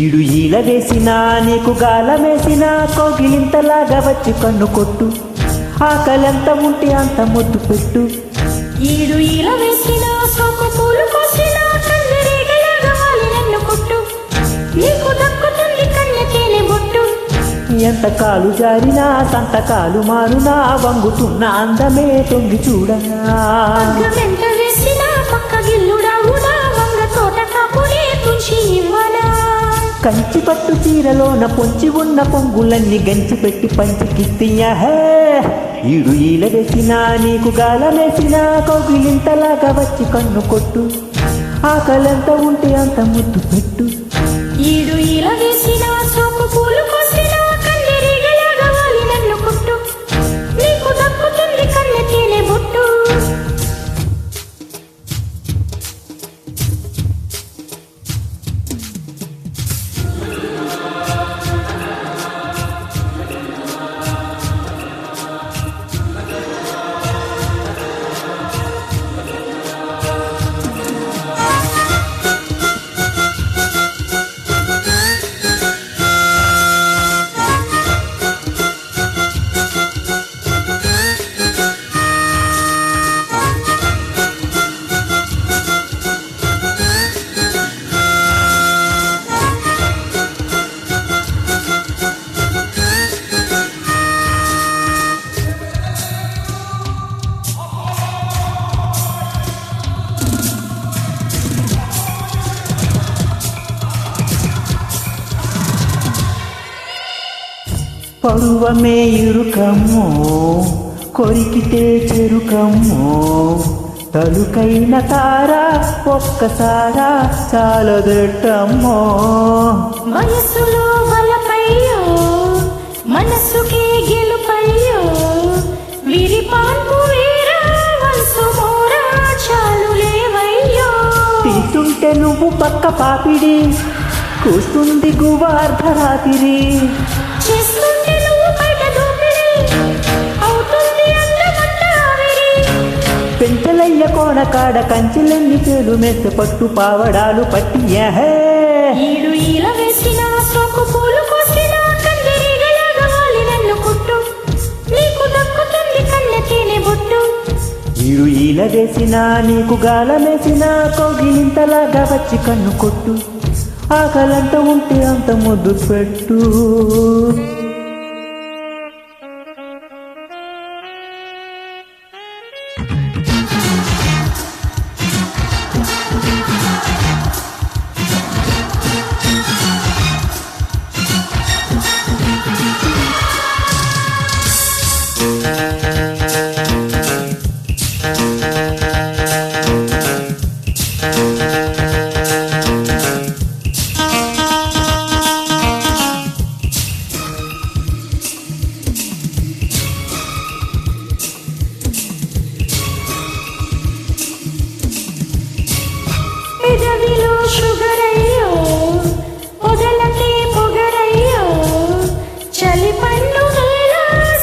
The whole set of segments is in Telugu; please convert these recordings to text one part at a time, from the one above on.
ఈడు ఈల వేసినా నీకు గాలమేసినా కోగిలింతలాగా వచ్చి కన్ను కొట్టు, ఆకలంత ఉంటే అంత ముద్దు పెట్టు. ఈడు ఈల వేసినా సోకు పూలు కోసినా కన్నెరేగలాగా వాలి నన్ను కొట్టు, నీకు దక్కుతుంది కన్నె తేనె బొట్టు. ఎంత కాలు జారినా సంతకాలు మారునా వంగుతున్న అందమే తొంగి చూడనా. వెంట వేసినా పక్క గిల్లుడావునా వంగ తోట కాపునే తుంచి ఇవ్వనా. కంచి పట్టు చీరలోన పొంచి ఉన్న పొంగులన్నీ గంచి పెట్టి పంచికిస్తీయా. ఈడు ఈల వేసినా నీకు గాలమేసినా కోగిలింతలాగా వచ్చి కన్ను కొట్టు, ఆకలంత ఉంటే అంత ముద్దు పెట్టు. ఈడు ఈల వేసినా సోకు పూలు కోసినా కన్నెరేగలాగా వాలి నన్ను కొట్టు, నీకు దక్కుతుంది కన్నె తేనె బొట్టు. పరువమే ఇరుకమ్మో కొరికితే చెరుకమ్మో, తలుకైన తారా ఒక్కసారా చాలదెట్టమ్మో. వయసులో బలపయ్యో మనసుకే గెలుపయ్యో, విరిపాన్పు వీరా వంశు మోరా చాలు లేవయ్యో. తీస్తుంటే నువ్వు పక్క పాపిడి కూస్తుంది గువ అర్ధరాత్రి, చేస్తుంటే నువ్వు బయట దూపిడి అవుతుంది అందమంట ఆవిరి. పెంచలయ్య కోణ కాడ కంచెలన్నీ పేలు మెత్త పట్టు పావడాలు పట్టి. ఈడు ఈల వేసిన సోకు పూలు కోసిన కన్నెరేగలాగా వాలి నన్ను కొట్టు, నీకు దక్కుతుంది కన్నె తేనె బొట్టు. ఈడు ఈల వేసినా నీకు గాలమేసినా కోగిలింతలాగా వచ్చి కన్ను కొట్టు, ఆకలంత ఉంటే అంత ముద్దు పెట్టు. పెదవిలో షుగరయ్యో పొదలకే పొగరయ్యో, చలి పన్ను వేళ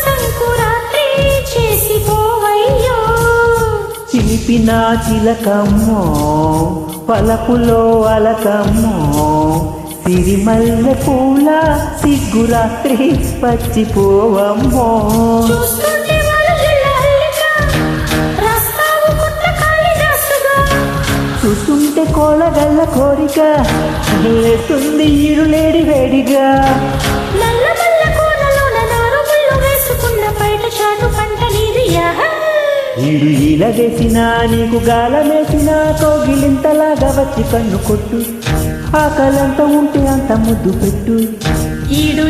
సంకురాత్రి చేసిపోవయ్యో. చిలిపిన చిలకమ్మో పలపులో అలకమ్మో, సిరిమల్లె పూల సిగ్గురాత్రి పచ్చిపోవమ్మో. చూస్తుంటే వాళ్ళ అల్లిక రాస్తావు కొత్త కాళిదాసుగా, చూస్తుంటే కోలగల్ల కోరిక లేస్తుంది ఈరులేడి వేడిగా. నల్ల మల్ల కోనలోన నారు ముళ్ళు వేసుకున్న బయట చాటు పంట నీదియా. ఈడు ఈల వేసినా నీకు గాలమేసినా కోగిలింతలాగా వచ్చి కన్ను కొట్టు, ఆకలంత ఉంటే అంత ముద్దు పెట్టు. ఈడు